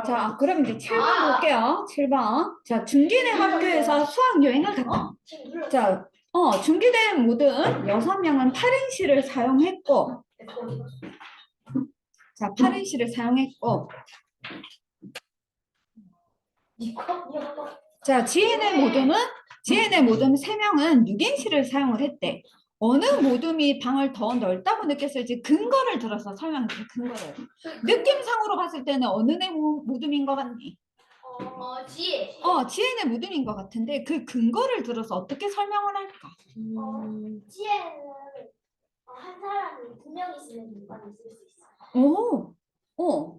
자, 그럼 이제 7번 볼게요. 7번. 자, 중기내 학교에서 수학 여행을 갔다. 자, 중기대 모든 6명은 8행시를 사용했고, 자, 8행시를 사용했고, 자, 지혜네 모둠 3명은 6행시를 사용을 했대. 어느 모둠이 방을 더 넓다고 느꼈을지 근거를 들어서 설명해, 근거를. 느낌상으로 봤을 때는 어느 네 모둠인 것 같니? 지혜. 지혜네 모둠인 것 같은데 그 근거를 들어서 어떻게 설명을 할까? 지혜는 한 사람이 두 명 있으면 공간을 쓸 수 있어.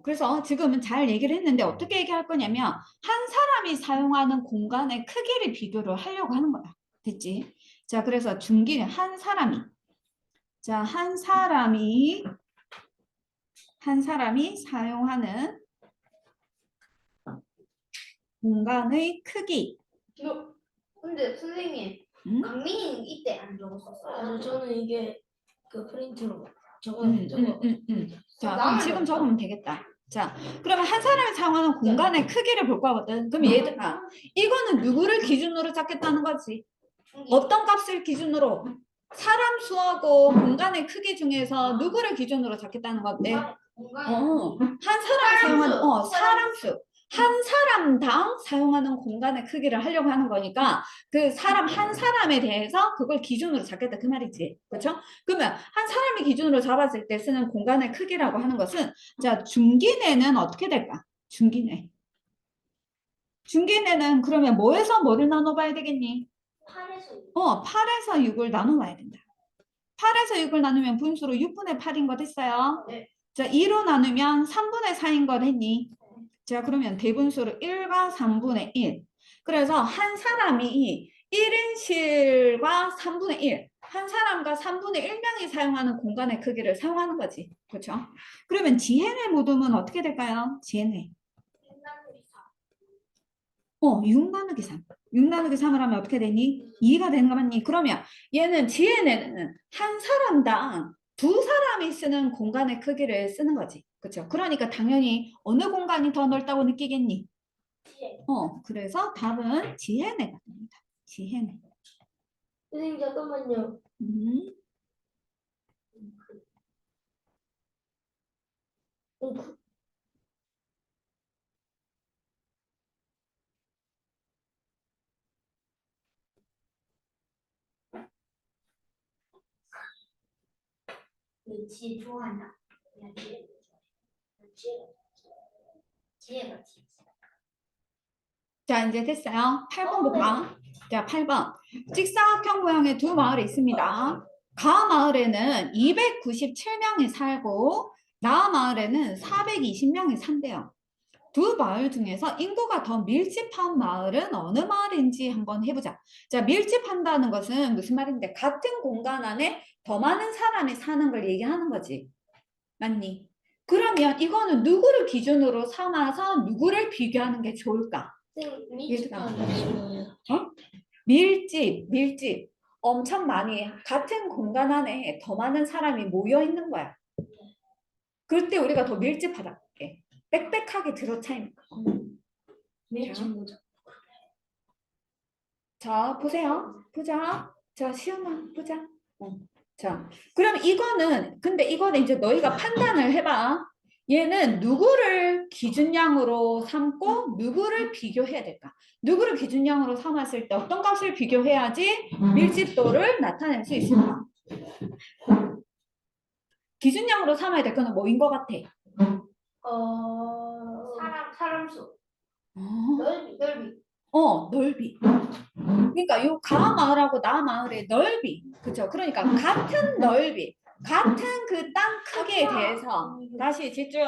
그래서 지금은 잘 얘기를 했는데 어떻게 얘기할 거냐면 한 사람이 사용하는 공간의 크기를 비교를 하려고 하는 거야. 됐지? 자, 그래서 중기는 한 사람이 사용하는 공간의 크기. 근데 선생님, 강민이는 이때 안 적었었어요? 저는 이게 그 프린트로 자, 그럼 지금 적으면 되겠다. 자, 그러면 한 사람이 사용하는 공간의 크기를 볼 거거든. 그럼 얘들아, 이거는 누구를 기준으로 잡겠다는 거지? 어떤 값을 기준으로? 사람 수하고 공간의 크기 중에서 누구를 기준으로 잡겠다는 건데? 한 사람이 사용하는 사람 수. 한 사람당 사용하는 공간의 크기를 하려고 하는 거니까 그 사람 한 사람에 대해서 그걸 기준으로 잡겠다 그 말이지. 그렇죠? 그러면 한 사람이 기준으로 잡았을 때 쓰는 공간의 크기라고 하는 것은 자, 중기내는 어떻게 될까? 중기내. 중기내는 그러면 뭐에서 뭐를 나눠봐야 되겠니? 8에서 6을 나눠봐야 된다. 8에서 6을 나누면 분수로 6분의 8인 거 됐어요? 네. 자, 2로 나누면 3분의 4인 거 됐니? 자, 그러면 대분수로 1과 3분의 1. 그래서 한 사람이 1인실과 3분의 1. 한 사람과 3분의 1명이 사용하는 공간의 크기를 사용하는 거지. 그렇죠? 그러면 지혜네 모둠은 어떻게 될까요? 지혜네. 6 나누기 3. 6 나누기 3을 하면 어떻게 되니? 2가 되는 거 맞니? 그러면 얘는 지혜네는 한 사람당 두 사람이 쓰는 공간의 크기를 쓰는 거지. 그렇죠? 그러니까 당연히 어느 공간이 더 넓다고 느끼겠니? 지혜. 그래서 답은 지혜네가 됩니다. 지혜네. 선생님 잠깐만요. 지혜 좋아한다. 그냥 지혜가 지혜. 자, 이제 됐어요. 8번 볼까? 자, 8번. 직사각형 모양의 두 마을이 있습니다. 가 마을에는 297명이 살고 나 마을에는 420명이 산대요. 두 마을 중에서 인구가 더 밀집한 마을은 어느 마을인지 한번 해보자. 자, 밀집한다는 것은 무슨 말인데 같은 공간 안에 더 많은 사람이 사는 걸 얘기하는 거지. 맞니? 그러면 이거는 누구를 기준으로 삼아서 누구를 비교하는 게 좋을까? 밀집. 엄청 많이 같은 공간 안에 더 많은 사람이 모여 있는 거야. 그럴 때 우리가 더 밀집하다. 빽빽하게 들어차이는 거. 자, 보세요. 보자. 자, 시험아, 보자. 자, 그럼 근데 이거는 이제 너희가 판단을 해봐. 얘는 누구를 기준량으로 삼고 누구를 비교해야 될까? 누구를 기준량으로 삼았을 때 어떤 값을 비교해야지 밀집도를 나타낼 수 있을까? 기준량으로 삼아야 될 거는 뭐인 것 같아? 사람 수. 넓이. 넓이. 그러니까 요 가 마을하고 나 마을의 넓이. 그죠? 그러니까 같은 넓이. 같은 그 땅 크기에 대해서 다시 집중.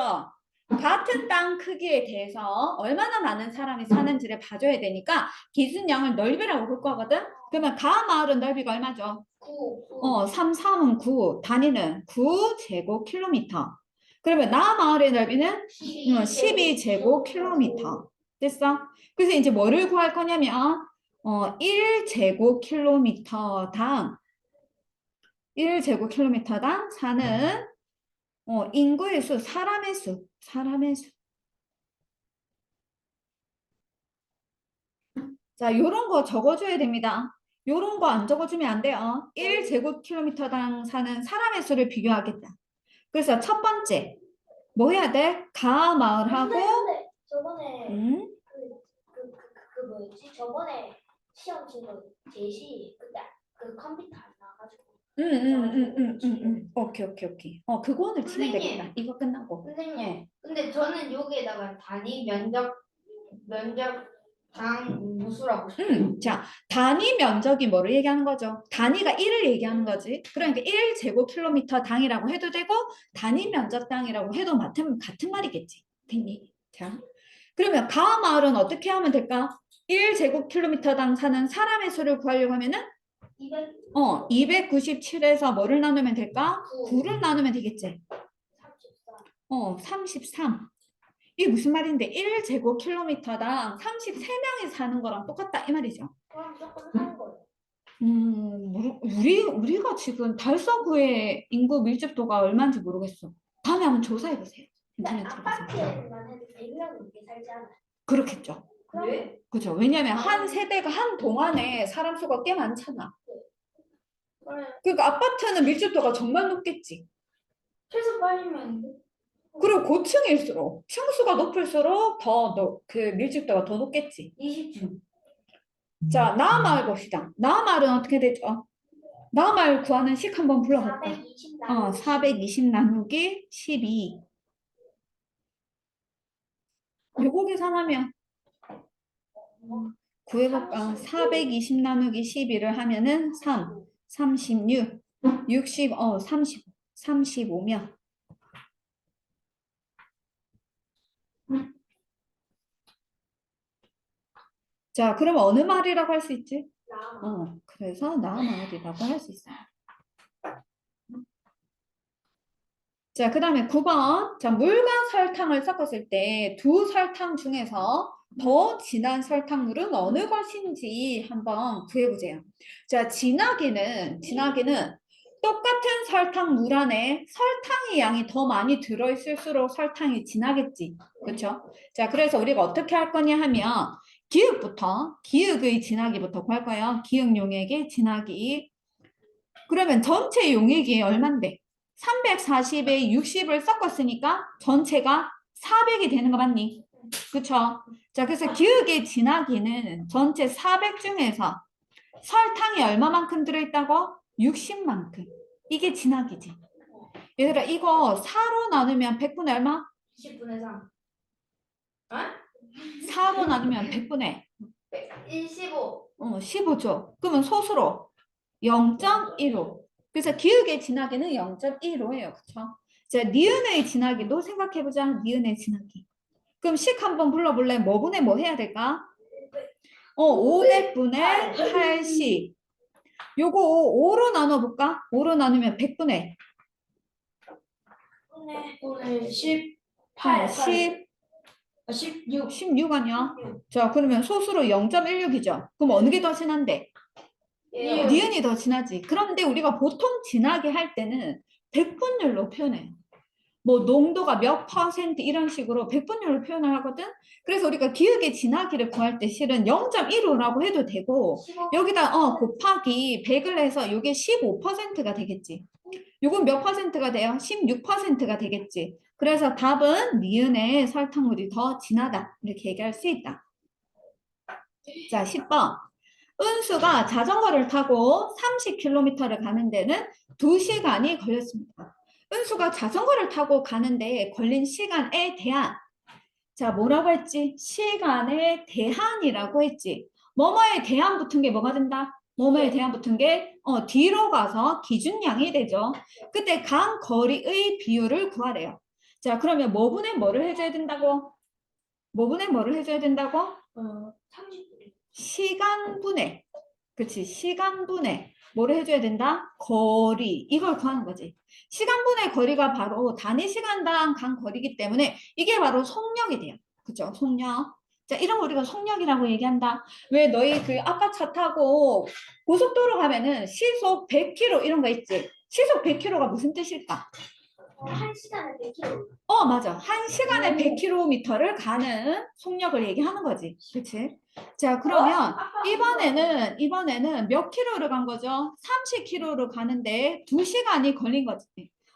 같은 땅 크기에 대해서 얼마나 많은 사람이 사는지를 봐줘야 되니까 기준량을 넓이라고 볼 거거든. 그러면 가 마을은 넓이가 얼마죠? 9. 3, 3은 9, 단위는 9제곱킬로미터. 그러면 나 마을의 넓이는 12제곱킬로미터. 됐어? 그래서 이제 뭐를 구할 거냐면 1제곱킬로미터당 사는 인구의 수, 사람의 수. 자, 요런 거 적어줘야 됩니다. 요런 거 안 적어주면 안 돼요. 1제곱킬로미터당 사는 사람의 수를 비교하겠다. 그래서 첫 번째, 뭐 해야 돼? 가 마을하고, 근데 저번에 음? 그 뭐였지? 저번에 시험 친거 제시 그때 그 컴퓨터 안 나와가지고. 오케이, 오케이, 오케이. 그거는 치면 선생님. 되겠다. 이거 끝나고. 선생님, 근데 저는 여기에다가 단위 면적당 무수라고 싶어요. 자, 단위 면적이 뭐를 얘기하는 거죠? 단위가 1을 얘기하는 거지. 그러니까 1제곱킬로미터 당이라고 해도 되고, 단위 면적 당이라고 해도 같은 말이겠지. 됐니? 자, 그러면 가 마을은 어떻게 하면 될까? 1제곱킬로미터당 사는 사람의 수를 구하려고 하면은 297에서 뭐를 나누면 될까? 9를 나누면 되겠지. 33. 이게 무슨 말인데 1제곱킬로미터당 33명이 사는 거랑 똑같다 이 말이죠. 그럼 무조건 사는 거예요. 우리가 지금 달서구의 인구 밀집도가 얼마인지 모르겠어. 다음에 한번 조사해 보세요. 인터넷 들어가서. 아파트에만 해도 100명 넘게 살지 않아요. 그렇겠죠. 왜? 그죠. 왜냐면 한 세대가 한 동안에 사람 수가 꽤 많잖아. 그러니까 아파트는 밀집도가 정말 높겠지. 최소 빨리면 안 돼? 그리고 고층일수록 층수가 높을수록 그 밀집도가 더 높겠지. 20층. 자, 나마을 봅시다. 나마을은 어떻게 되죠? 나마을 구하는 식 한번 불러볼까? 420 나누기 420 나누기 12. 요거 계산하면 구해볼까? 420 나누기 12를 하면은 3, 36, 60, 35면. 자, 그럼 어느 말이라고 할 수 있지? 나 그래서 나마을이라고 할 수 있어요. 자, 그 다음에 9번. 자, 물과 설탕을 섞었을 때 두 설탕 중에서 더 진한 설탕물은 어느 것인지 한번 구해보세요. 자, 진하기는 똑같은 설탕물 안에 설탕의 양이 더 많이 들어있을수록 설탕이 진하겠지. 그렇죠? 자, 그래서 우리가 어떻게 할 거냐 하면 기역의 진하기부터 구할 거예요. 기역 용액의 진하기. 그러면 전체 용액이 얼만데? 340에 60을 섞었으니까 전체가 400이 되는 거 맞니? 그쵸? 자, 그래서 기역의 진하기는 전체 400 중에서 설탕이 얼마만큼 들어있다고? 60만큼. 이게 진하기지. 얘들아, 이거 4로 나누면 100분의 얼마? 10분의 3. 4로 나누면 100분의 15. 15죠. 그러면 소수로 0.15. 그래서 기역의 진하기는 0.15예요. 그쵸? 자, 니은의 진하기도 생각해보자. 니은의 진하기. 그럼 식 한번 불러볼래? 뭐 분의 뭐 해야 될까? 500분의 80. 요거 5로 나눠볼까? 5로 나누면 100분의 오늘 18, 10, 16. 16 아니야? 자, 그러면 소수로 0.16이죠. 그럼 어느 게 더 진한데? 예. 니은이 더 진하지. 그런데 우리가 보통 진하게 할 때는 백분율로 표현해요. 뭐 농도가 몇 퍼센트 이런 식으로 백분율로 표현을 하거든. 그래서 우리가 기역의 진하기를 구할 때 실은 0.15라고 해도 되고 여기다 곱하기 100을 해서 이게 15%가 되겠지. 이건 몇 퍼센트가 돼요? 16%가 되겠지. 그래서 답은 니은의 설탕물이 더 진하다. 이렇게 얘기할 수 있다. 자, 10번. 은수가 자전거를 타고 30km를 가는 데는 2시간이 걸렸습니다. 은수가 자전거를 타고 가는데 걸린 시간에 대한, 자, 뭐라고 했지? 시간에 대한이라고 했지. 뭐뭐에 대한 붙은 게 뭐가 된다? 뭐뭐에 대한 붙은 게 뒤로 가서 기준량이 되죠. 그때 간 거리의 비율을 구하래요. 자, 그러면 뭐분의 뭐를 해줘야 된다고? 뭐분의 뭐를 해줘야 된다고? 30분. 시간분의, 그치? 시간분의 뭐를 해줘야 된다? 거리. 이걸 구하는 거지. 시간분의 거리가 바로 단위 시간당 간 거리이기 때문에 이게 바로 속력이 돼요. 그쵸? 속력. 자, 이런 거 우리가 속력이라고 얘기한다. 왜 너희 그 아까 차 타고 고속도로 가면은 시속 100km 이런 거 있지? 시속 100km가 무슨 뜻일까? 1시간에 100km. 맞아. 1시간에 100km를 가는 속력을 얘기하는 거지. 그치? 자, 그러면 이번에는 몇 킬로를 간 거죠? 30km를 가는데 2시간이 걸린 거지.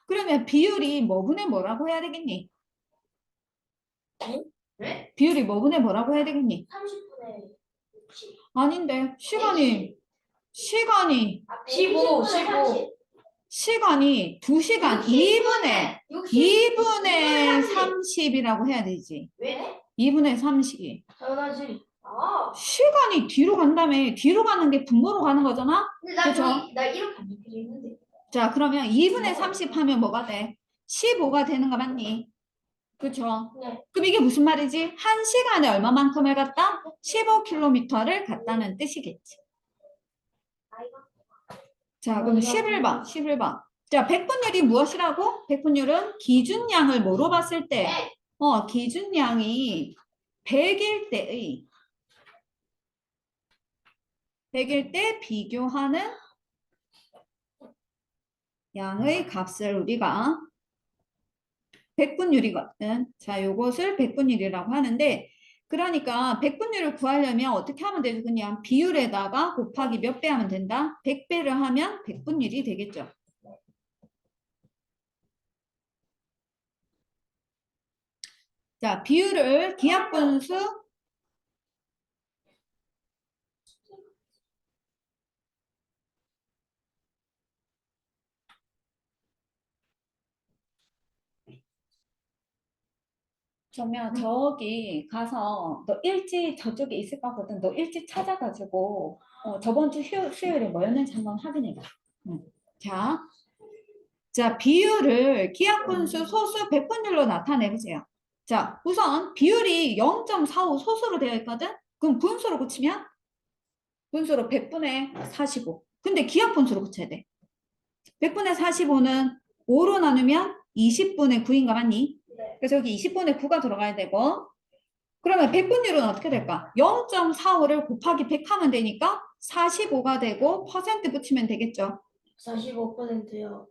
그러면 비율이 뭐 분의 뭐라고 해야 되겠니? 네? 비율이 뭐 분의 뭐라고 해야 되겠니? 30분에 60. 아닌데, 시간이, 15, 15. 시간이 2시간 2분의 30이라고 해야 되지. 왜? 2분의 30이. 당연하지. 아, 시간이 뒤로 간다며. 뒤로 가는 게 분모로 가는 거잖아? 근데 나 그쵸? 나 이렇게 안 적혀져 있는데. 자, 그러면 2분의 30 하면 뭐가 돼? 15가 되는 거 맞니? 그쵸? 네. 그럼 이게 무슨 말이지? 1시간에 얼마만큼을 갔다? 15km를 갔다는 뜻이겠지. 아이가. 자, 그럼 11번, 11번. 자, 백분율이 무엇이라고? 백분율은 기준량을 뭐로 봤을 때? 기준량이 100일 때 비교하는 양의 값을 우리가 백분율이거든. 자, 요것을 백분율이라고 하는데, 그러니까 백분율을 구하려면 어떻게 하면 되죠? 그냥 비율에다가 곱하기 몇 배 하면 된다? 100배를 하면 백분율이 되겠죠. 자, 비율을 기하분수 그러면 저기 가서 너 일지 저쪽에 있을 거거든. 너 일지 찾아가지고 저번 주 수요일에 뭐였는지 한번 확인해 봐. 자, 비율을 기하분수 소수 백분율로 나타내 보세요. 자, 우선 비율이 0.45 소수로 되어 있거든. 그럼 분수로 고치면 분수로 100분의 45. 근데 기하분수로 고쳐야 돼. 100분의 45는 5로 나누면 20분의 9인가 맞니? 그래서 여기 20분의 9가 들어가야 되고, 그러면 백분율은 어떻게 될까? 0.45를 곱하기 100 하면 되니까 45가 되고 퍼센트 붙이면 되겠죠. 45%요.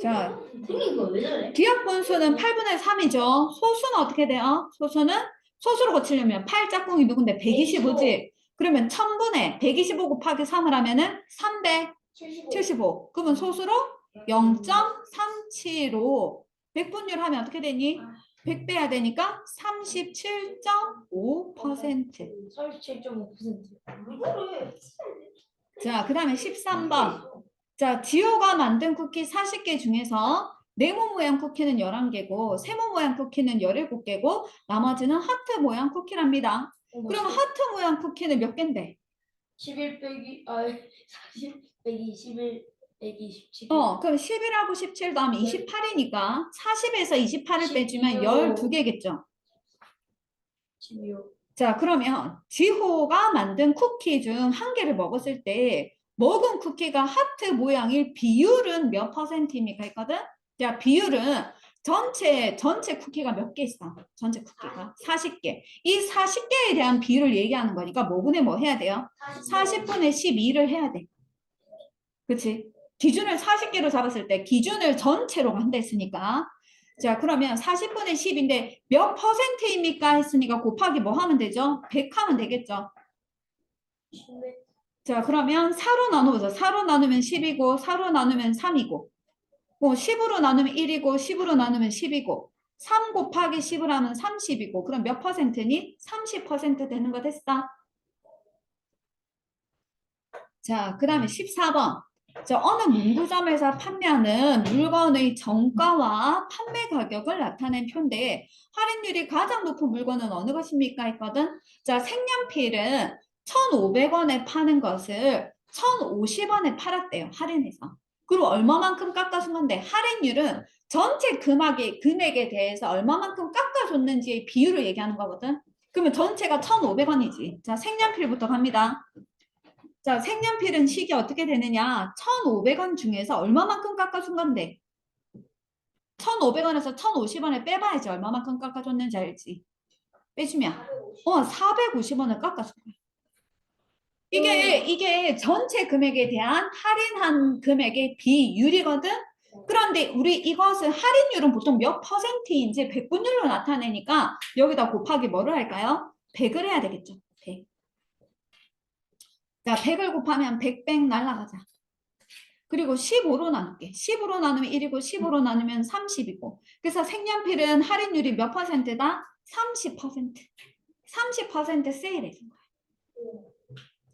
자, 생긴 거 왜 저래? 기하분수는 8분의 3이죠. 소수는 어떻게 돼요? 소수는 소수로 고치려면 8 짝꿍이 누군데 125지. 그러면 1000분의 125 곱하기 3을 하면은 75. 375. 그러면 소수로 0.37로 백분율 하면 어떻게 되니? 100 빼야 되니까 37.5%. 37.5%. 이거를. 자, 그 다음에 13번. 자, 지호가 만든 쿠키 40개 중에서 네모 모양 쿠키는 11개고 세모 모양 쿠키는 17개고 나머지는 하트 모양 쿠키랍니다. 그럼 하트 모양 쿠키는 몇 개인데? 11 빼기 40 빼기 11 빼기 17. 그럼 11하고 17 다음에 28이니까 40에서 28을 빼주면 12요. 12개겠죠. 12요. 자, 그러면 지호가 만든 쿠키 중 한 개를 먹었을 때 먹은 쿠키가 하트 모양일 비율은 몇 퍼센트입니까? 했거든? 자, 비율은 전체 쿠키가 몇 개 있어? 전체 쿠키가 40개. 이 40개에 대한 비율을 얘기하는 거니까 뭐분의 뭐 해야 돼요? 40분의 12를 해야 돼. 그치? 기준을 40개로 잡았을 때 기준을 전체로 한다 했으니까 자, 그러면 40분의 10인데 몇 퍼센트입니까? 했으니까 곱하기 뭐 하면 되죠? 100 하면 되겠죠? 자, 그러면 4로 나눠보자. 4로 나누면 10이고 4로 나누면 3이고 10으로 나누면 1이고 10으로 나누면 10이고 3 곱하기 10을 하면 30이고 그럼 몇 퍼센트니? 30% 되는 거 됐어? 자, 그 다음에 14번. 자, 어느 문구점에서 판매하는 물건의 정가와 판매 가격을 나타낸 표인데 할인율이 가장 높은 물건은 어느 것입니까? 했거든. 자, 색연필은 1,500원에 파는 것을 1,050원에 팔았대요. 할인해서. 그리고 얼마만큼 깎아준 건데 할인율은 전체 금액에 대해서 얼마만큼 깎아줬는지의 비율을 얘기하는 거거든. 그러면 전체가 1,500원이지. 자, 색연필부터 갑니다. 자, 색연필은 식이 어떻게 되느냐? 1,500원 중에서 얼마만큼 깎아준 건데? 1,500원에서 1,050원에 빼봐야지 얼마만큼 깎아줬는지 알지? 빼주면 450원을 깎아준 거야. 이게 전체 금액에 대한 할인한 금액의 비율이거든? 그런데 우리 이것은 할인율은 보통 몇 퍼센트인지 백분율로 나타내니까 여기다 곱하기 뭐를 할까요? 100을 해야 되겠죠. 100. 자, 100을 곱하면 100, 100 날라가자. 그리고 15로 나눌게. 15로 나누면 1이고 15로 나누면 30이고. 그래서 색연필은 할인율이 몇 퍼센트다? 30%. 30% 세일해 준 거야.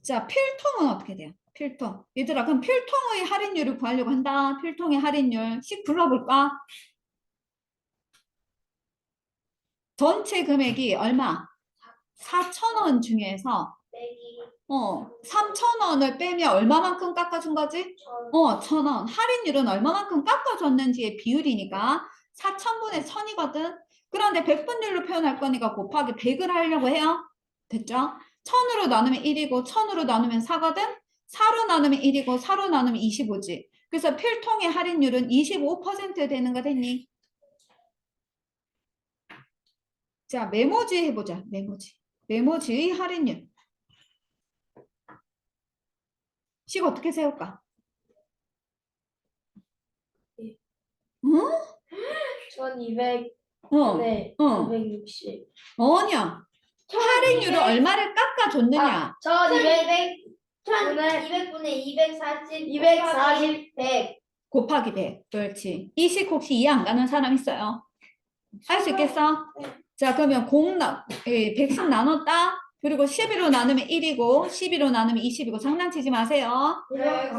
자, 필통은 어떻게 돼요? 필통. 얘들아, 그럼 필통의 할인율을 구하려고 한다. 필통의 할인율. 씩 불러볼까? 전체 금액이 얼마? 4,000원 중에서 빼기 3,000원을 빼면 얼마만큼 깎아준 거지? 1,000원. 할인율은 얼마만큼 깎아줬는지의 비율이니까 4,000분의 1,000이거든. 그런데 100분율로 표현할 거니까 곱하기 100을 하려고 해요. 됐죠? 1,000으로 나누면 1이고 1,000으로 나누면 4거든. 4로 나누면 1이고 4로 나누면 25지. 그래서 필통의 할인율은 25% 되는 거 됐니? 자, 메모지 해보자. 메모지. 메모지의 할인율. 식 어떻게 세울까? 응? 1200, 어, 네, 어. 960. 아니야. 할인율을 얼마를 깎아줬느냐? 1200, 1200분의 240 240, 100 곱하기 100. 그렇지. 이 식 혹시 이해 안 가는 사람 있어요? 할 수 있겠어? 자, 그러면 100씩 나눴다. 그리고 12로 나누면 1이고 12로 나누면 20이고 장난치지 마세요. 네.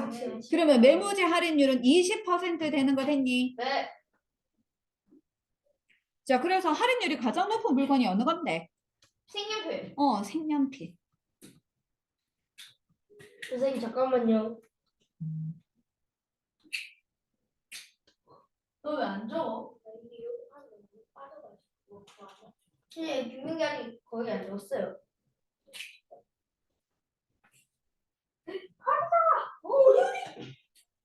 그러면 메모지 할인율은 20% 되는 거 됐니? 네. 자, 그래서 할인율이 가장 높은 물건이 어느 건데? 색연필. 색연필. 선생님 잠깐만요. 너 왜 안 적어? 근데 김민결이 거의 안 적었어요.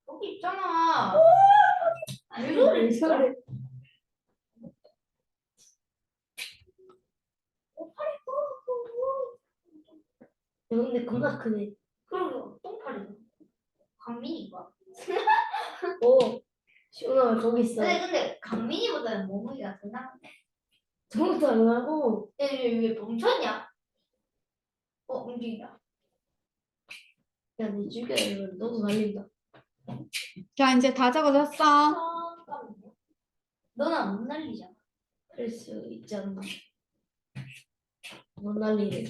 여기 있잖아. 왜 저래? 저래. 근데 겁나 크네. 그럼 똥파리. 강민이가. 오, 시원하면 거기 있어. 근데 강민이보다는 모모이가 더 나. 저것도 안 하고. 왜 멈췄냐? 움직인다. 야, 내 죽여. 너도 날린다. 자, 이제 다 적어졌어. 잠깐만요. 너는 안 날리잖아. 그럴 수 있지 않나. 못 날리네.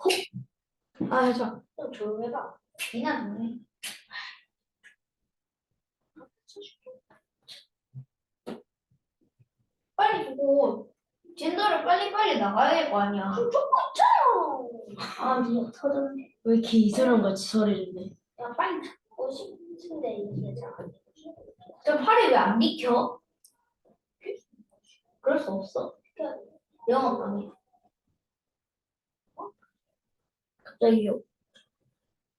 혹! 아, 저. 좀 조용해봐. 니나 너네. 빨리 주고 젠더를 빨리빨리 나가야 될 거 아니야. 아, 뭐 터졌네. 왜 이렇게 이상한 같이 소리를 내? 야 빨리 듣고 싶은데 이게 잘 저 팔이 왜 안 비켜? 그럴 수 없어. 영어 강의. 갑자기요.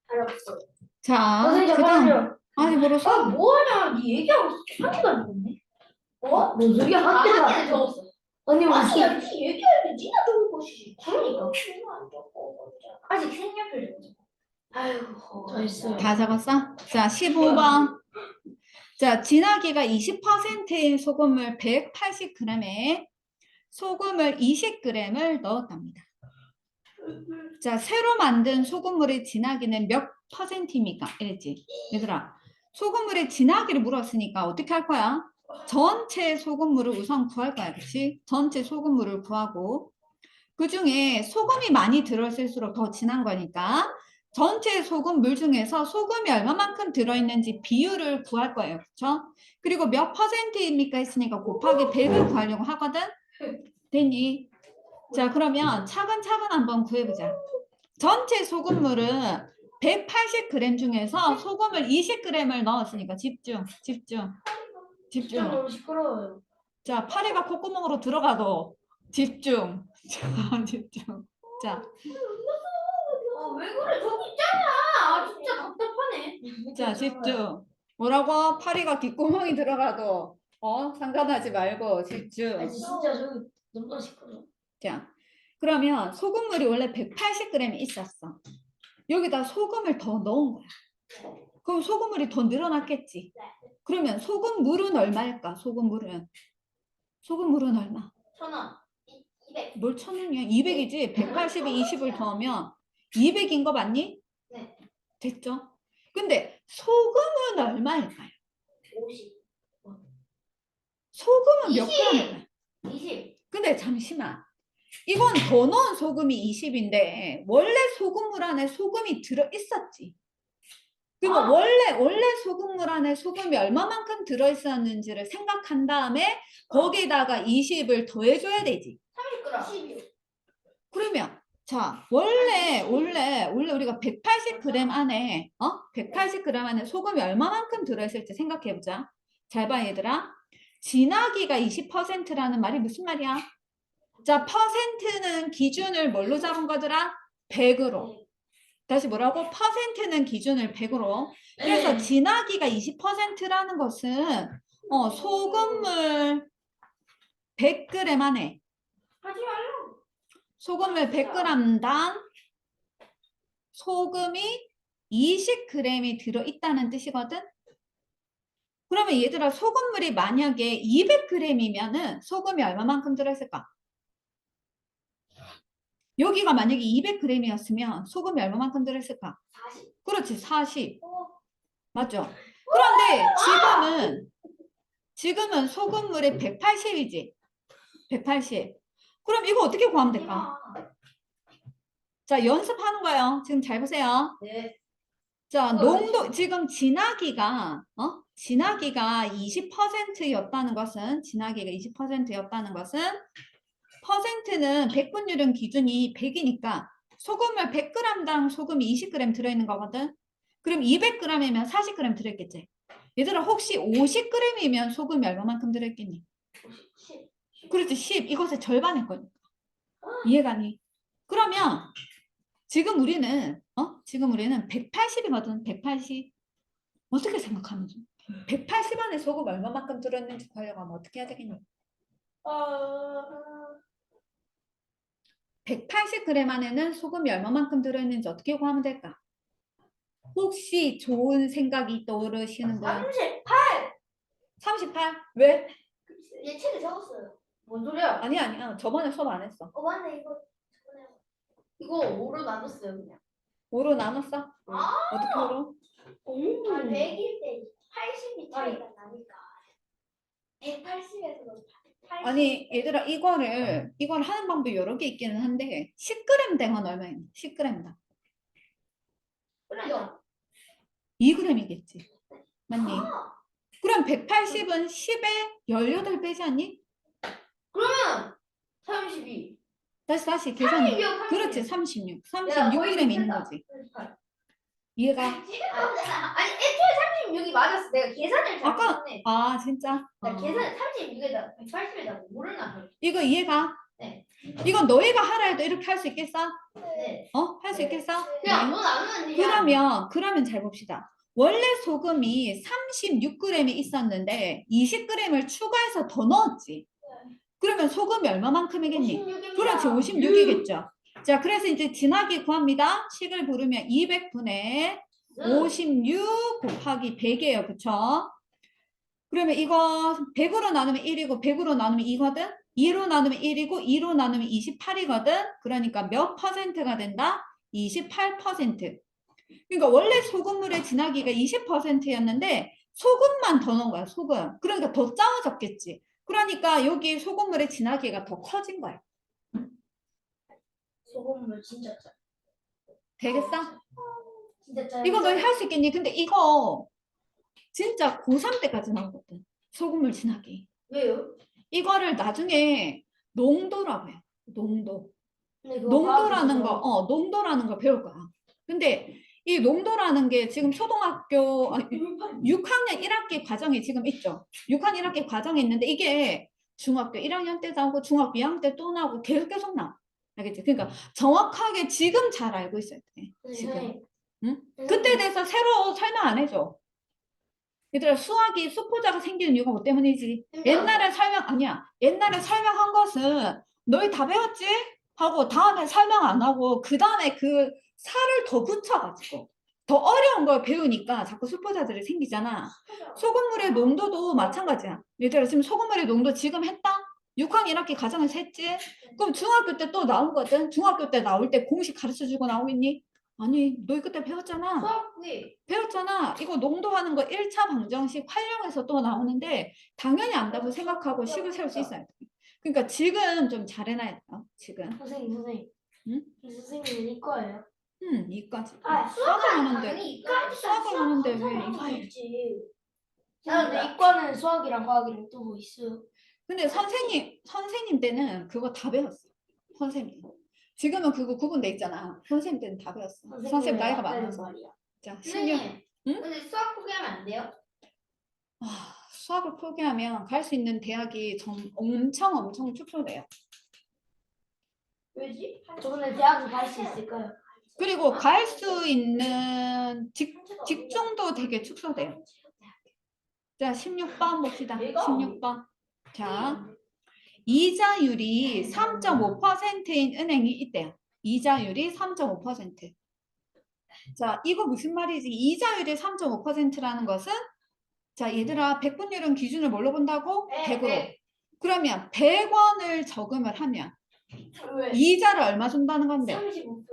알았어. 자, 선생님 그다음. 잠깐만요. 아니, 멀었어? 뭐하냐? 니 얘기하고 있어. 한 시간 죽었네. 뭔 소리야? 한 학교가. 시간에 적었어. 언니 아니 무슨? 야 니 얘기할 때 니나 적을 것이지. 그러니까. 니가 안 적고 그러잖아. 아직 색연필 적었어. 아이고, 다 했어요. 다 적었어? 자, 15번. 자, 진하기가 20%인 소금을 180g에 소금을 20g을 넣었답니다. 자, 새로 만든 소금물의 진하기는 몇 퍼센트입니까? 이랬지. 얘들아, 소금물의 진하기를 물었으니까 어떻게 할 거야? 전체 소금물을 우선 구할 거야. 그치? 전체 소금물을 구하고 그 중에 소금이 많이 들어있을수록 더 진한 거니까 전체 소금물 중에서 소금이 얼마만큼 들어있는지 비율을 구할 거예요. 그렇죠? 그리고 몇 퍼센트입니까 했으니까 곱하기 100을 구하려고 하거든. 됐니? 자, 그러면 차근차근 한번 구해보자. 전체 소금물은 180g 중에서 소금을 20g을 넣었으니까 집중. 진짜 집중. 너무 시끄러워요. 자, 파리가 콧구멍으로 들어가도 집중. 자, 집중. 자, 왜 그래? 저기 있잖아. 아 진짜 답답하네. 자, 집중. 뭐라고? 파리가 귓구멍이 들어가도 상관하지 말고 집중. 아니 진짜 저기 너무 시끄러워. 자, 그러면 소금물이 원래 180g이 있었어. 여기다 소금을 더 넣은 거야. 그럼 소금물이 더 늘어났겠지. 그러면 소금물은 얼마일까? 소금물은 얼마? 1,000원. 200. 뭘 1,000원이야? 200이지. 180에 20을 더하면 200인 거 맞니? 네. 됐죠? 근데 소금은 얼마일까요? 50. 소금은 몇 20. g일까요? 20. 근데 잠시만. 이건 더 넣은 소금이 20인데 원래 소금물 안에 소금이 들어 있었지. 그러면 원래 소금물 안에 소금이 얼마만큼 들어 있었는지를 생각한 다음에 거기다가 20을 더해줘야 되지. 30g. 20이요. 그러면 자 원래 우리가 180g 안에 180g 안에 소금이 얼마만큼 들어있을지 생각해보자. 잘 봐 얘들아. 진하기가 20%라는 말이 무슨 말이야? 자 퍼센트는 기준을 뭘로 잡은 거더라? 100으로. 다시 뭐라고? 퍼센트는 기준을 100으로. 그래서 진하기가 20%라는 것은 소금물 100g 안에 하지 말라고. 소금을 100g당 소금이 20g이 들어있다는 뜻이거든. 그러면 얘들아 소금물이 만약에 200g이면은 소금이 얼마만큼 들어있을까? 여기가 만약에 200g이었으면 소금이 얼마만큼 들어있을까? 40. 그렇지 40. 어, 맞죠? 그런데 지금은 소금물이 180이지. 180. 그럼 이거 어떻게 구하면 될까? 자, 연습하는 거예요. 지금 잘 보세요. 네. 자, 농도, 지금 진하기가 20%였다는 것은, 진하기가 20%였다는 것은, 퍼센트는 백분율은 기준이 100이니까, 소금을 100g당 소금이 20g 들어있는 거거든? 그럼 200g이면 40g 들어있겠지? 얘들아, 혹시 50g이면 소금이 얼마만큼 들어있겠니? 10. 그렇지, 10. 이것의 절반일 거니까. 이해가니? 그러면, 지금 우리는 180이거든. 180. 어떻게 생각하면 돼? 180 안에 소금 얼마만큼 들었는지 구하려고 하면 어떻게 해야 되겠니? 180g 안에는 소금이 얼마만큼 들어있는지 어떻게 구하면 될까? 혹시 좋은 생각이 떠오르시는 분? 38. 38? 왜? 얘 책에 적었어요. 뭔 소리야? 아니야. 저번에 수업 안 했어. 맞네 이거. 저번에. 이거 5로 나눴어요 그냥. 5로 나눴어? 어떻게 5로? 100일 때 80이 차이가 나니까 180에서 80. 아니 얘들아 이걸 하는 방법이 여러 개 있기는 한데 10g 댕은 얼마야? 10g당 그래요. 2g이겠지. 맞니? 그럼 180은 10에 18배지 않니? 그러면 32. 다시 계산. 36. 그렇지 36. 야, 거의 36g 있는 비슷하다. 거지. 38. 이해가? 아니 애초에 36이 맞았어. 내가 계산을 아까 잘못했네. 아 진짜? 나 계산 36에다 180에다 5를 나눠. 이거 이해가? 네. 이건 너희가 하라 해도 이렇게 할 수 있겠어? 네. 할 수 있겠어? 그냥 네. 뭐 나누면 되냐. 그러면 잘 봅시다. 원래 소금이 36g이 있었는데 20g을 추가해서 더 넣었지. 그러면 소금이 얼마만큼이겠니? 56입니다. 그렇지 56이겠죠. 자 그래서 이제 진하게 구합니다. 식을 부르면 200분의 56 곱하기 100이에요. 그쵸? 그러면 이거 100으로 나누면 1이고 100으로 나누면 2거든? 2로 나누면 1이고 2로 나누면 28이거든? 그러니까 몇 퍼센트가 된다? 28%. 그러니까 원래 소금물의 진하기가 20%였는데 소금만 더 넣은 거야. 소금. 그러니까 더 짜워졌겠지. 그러니까 여기 소금물의 진하기가 더 커진 거야. 소금물 진짜 짜. 되겠어? 진짜 짜. 이거 너희 할 수 있겠니? 근데 이거 진짜 고3 때까지 나오거든. 소금물 진하기. 왜요? 이거를 나중에 농도라고 해요. 농도. 근데 그거 농도라는 과학에서 농도라는 거 배울 거야. 근데 이 농도라는 게 지금 초등학교 6학년 1학기 과정에 지금 있죠. 6학년 1학기 과정에 있는데 이게 중학교 1학년 때 나오고 중학교 2학년 때 또 나오고 계속 나와. 알겠지? 그러니까 정확하게 지금 잘 알고 있어야 돼. 지금. 응? 그때 대해서 새로 설명 안 해줘. 얘들아 수학이 수포자가 생기는 이유가 뭐 때문이지? 옛날에 설명한 것은 너희 다 배웠지? 하고 다음에 설명 안 하고 그 다음에 그 살을 더 붙여가지고 더 어려운 걸 배우니까 자꾸 수포자들이 생기잖아. 소금물의 농도도 마찬가지야. 얘들아 지금 소금물의 농도 지금 했다? 6학년 1학기 과정에서 했지? 그럼 중학교 때 또 나오거든? 중학교 때 나올 때 공식 가르쳐주고 나오겠니? 아니 너희 그때 배웠잖아. 수학이 배웠잖아. 이거 농도하는 거 1차 방정식 활용해서 또 나오는데 당연히 안다고 생각하고 식을 세울 수 있어야 돼. 그러니까 지금 좀 잘해놔야 돼. 지금. 선생님. 응? 이 선생님은 이과예요? 이까지. 아, 수학을 하는데. 당연히 이까지 수학을 하는데 왜 이거 이거? 있지. 아, 근데 이과는 수학이랑 과학이랑 또 뭐 있어요? 근데 선생님 때는 그거 다 배웠어. 선생님. 지금은 그거 구분돼 있잖아. 선생님 때는 다 배웠어. 선생님 나이가 많아서. 말이야. 자, 16. 선생님. 응? 근데 수학 포기하면 안 돼요? 수학을 포기하면 갈 수 있는 대학이 엄청 축소돼요. 왜지? 저 근데 대학을 갈 수 있을까요? 그리고 갈 수 있는 직종도 되게 축소돼요. 자, 16번 봅시다. 16번. 자, 이자율이 3.5%인 은행이 있대요. 이자율이 3.5%. 자, 이거 무슨 말이지? 이자율이 3.5%라는 것은 자, 얘들아, 백분율은 기준을 뭘로 본다고? 100으로. 그러면 100원을 저금을 하면 왜? 이자를 얼마 준다는 건데? 35%.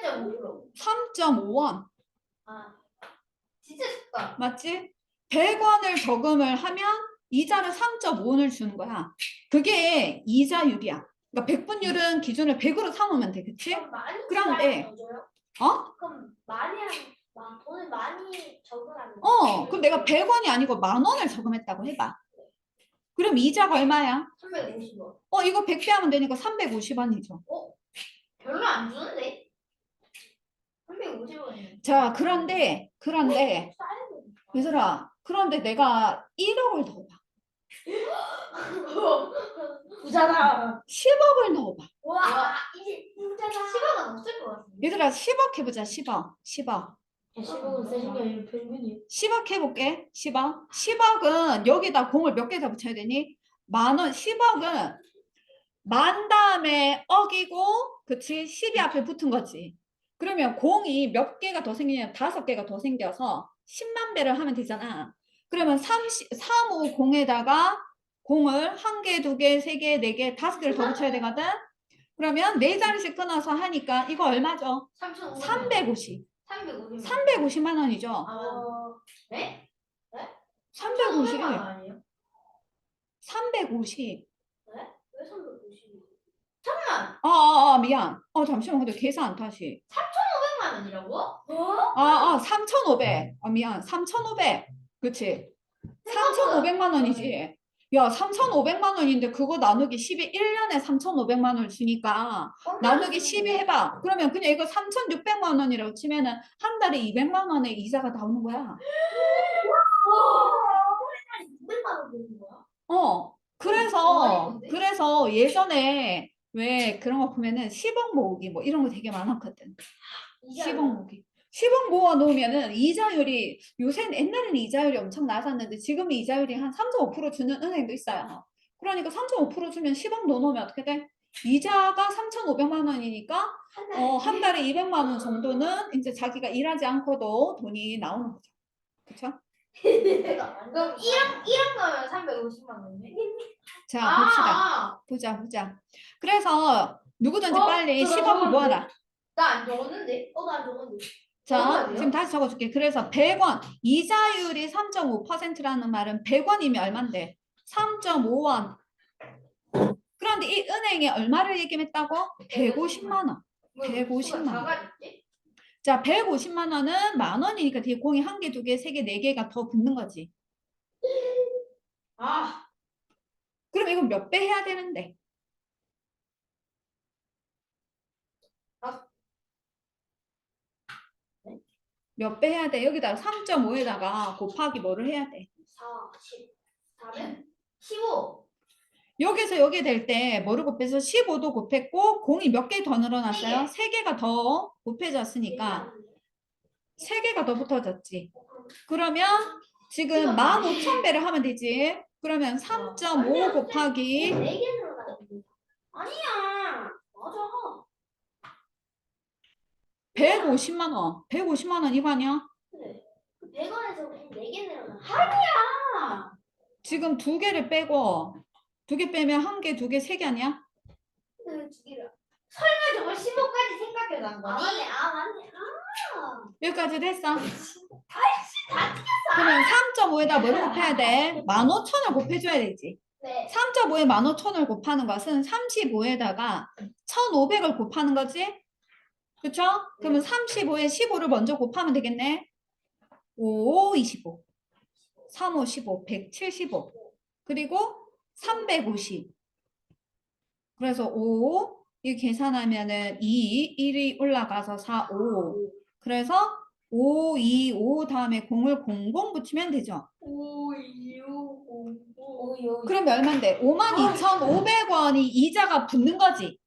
4.5%. 3.5원. 아, 진짜 쉽다. 맞지? 100원을 저금을 하면 이자를 3.5원을 주는 거야. 그게 이자율이야. 그러니까 백분율은 기준을 100으로 삼으면 돼. 그치? 그럼 많이 그런데 더 줘요? 어? 그럼 돈을 많이 적으라는 그럼 내가 100원이 아니고 10,000원을 저금했다고 해봐. 그럼 이자가 얼마야? 350원. 이거 100배 하면 되니까 350원이죠. 별로 안 주는데? 350원이네. 자, 그런데 얘들아, 그런데 내가 1억을 넣어봐. 부자다. 10억을 넣어봐. 와, 이제 진짜다. 10원은 없을 것 같은데. 얘들아, 10억 해보자. 10억. 10억. 10억은 세신 게 아니라 평균이에요. 10억 해볼게. 10억. 10억은 여기다 공을 몇 개 더 붙여야 되니? 10,000원. 10억은 만 다음에 억이고, 그치? 10이 앞에 붙은 거지. 그러면 공이 몇 개가 더 생기냐면 5개가 더 생겨서 10만 배를 하면 되잖아. 그러면 350에다가 공을 1개, 2개, 3개, 4개, 5개를 더 붙여야 되거든? 그러면 4자리씩 끊어서 하니까 이거 얼마죠? 3,500원. 350. 350원. 350만 원이죠? 네? 350. 3,500원 아니에요? 350. 왜 350이? 잠깐만. 미안. 잠시만. 근데 계산 다시. 3,500만 원이라고? 3,500. 미안. 3,500. 그치? 3,500만 원이지. 야, 3,500만 원인데 그거 나누기 12, 1년에 3,500만 원을 주니까 나누기 12 해봐. 그러면 그냥 이거 3,600만 원이라고 치면은 한 달에 200만 원의 이자가 나오는 거야. 200만 원 되는 거야? 그래서 예전에 왜 그런 거 보면은 10억 모으기 뭐 이런 거 되게 많았거든. 10억 모으기. 10억 모아 놓으면은 이자율이 요새는 옛날에는 이자율이 엄청 낮았는데 지금 이자율이 한 3.5% 주는 은행도 있어요. 그러니까 3.5% 주면 10억 넣어놓으면 어떻게 돼? 이자가 3,500만 원이니까 한 달에 200만 원 정도는 이제 자기가 일하지 않고도 돈이 나오는 거죠. 그렇죠? 그럼 1억 넣으면 350만 원이네? 자, 봅시다. 보자. 그래서 누구든지 빨리 저거 10억을 모아라. 나 안 적었는데? 나 저건데. 자, 적어야 돼요? 지금 다시 적어줄게. 그래서 100원, 이자율이 3.5%라는 말은 100원이면 얼만데? 3.5원. 그런데 이 은행에 얼마를 예금했다고? 150만 원. 150만 원. 작아졌지? 자, 150만 원은 만 원이니까 뒤에 공이 1개, 2개, 3개, 4개가 더 붙는 거지. 그럼 이건 몇 배 해야 되는데? 몇 배 해야 돼? 여기다가 3.5에다가 곱하기 뭐를 해야 돼? 4, 10, 400? 15. 여기서 여기 될 때 뭐를 곱해서 15도 곱했고 공이 몇 개 더 늘어났어요? 3개가 더 곱해졌으니까 3개가 더 붙어졌지. 그러면 지금 15,000배를 하면 되지. 그러면 3.5 곱하기 4개 늘어나는데. 아니야. 맞아. 150만 원. 150만 원 이거 아니야? 네. 100원에서 그냥 4개 내려가. 아, 지금 2개를 빼고 2개 빼면 1개, 2개, 3개 아니야? 근데 2개를. 설마 저걸 15까지 생각해 난 아 거니? 맞네. 아 맞네. 아. 여기까지 됐어? 다 그러면 3.5에다 뭐를 곱해야 돼? 15,000을 곱해줘야 되지. 네. 3.5에 15,000을 곱하는 것은 35에다가 1,500을 곱하는 거지? 그쵸? 그러면 35에 15를 먼저 곱하면 되겠네. 5, 25. 3, 5, 15, 175. 그리고 350. 그래서 5, 이 계산하면은 2, 1이 올라가서 4, 5. 그래서 5, 2, 5 다음에 0을 00 붙이면 되죠. 5, 2, 5, 5. 그럼 얼만데? 52,500원이 이자가 붙는 거지.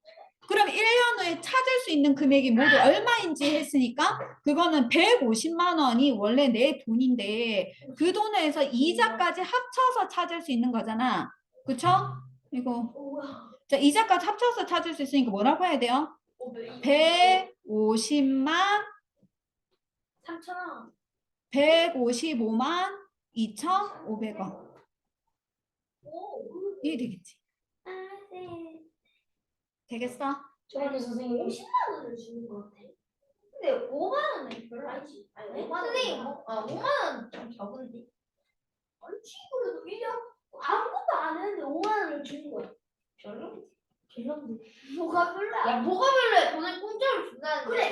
그럼 1년 후에 찾을 수 있는 금액이 모두 얼마인지 했으니까 그거는 150만 원이 원래 내 돈인데 그 돈에서 이자까지 합쳐서 찾을 수 있는 거잖아. 그쵸? 이거 자 이자까지 합쳐서 찾을 수 있으니까 뭐라고 해야 돼요? 150만 3,000원. 155만 2,500원. 이게 되겠지. 아 네. 되겠어? 저번에 선생님 50만 원을 주는 것 같아. 근데 5만 원은 별로 아니지. 아니 네? 5만 원. 선생님, 5만 원 좀 적은데. 아니 친구들도 1년 아무것도 안 했는데 5만 원을 주는 거야. 별로? 개념도. 뭐가 별로야. 야, 뭐가 별로야? 돈을 공짜로 준다는데. 그래.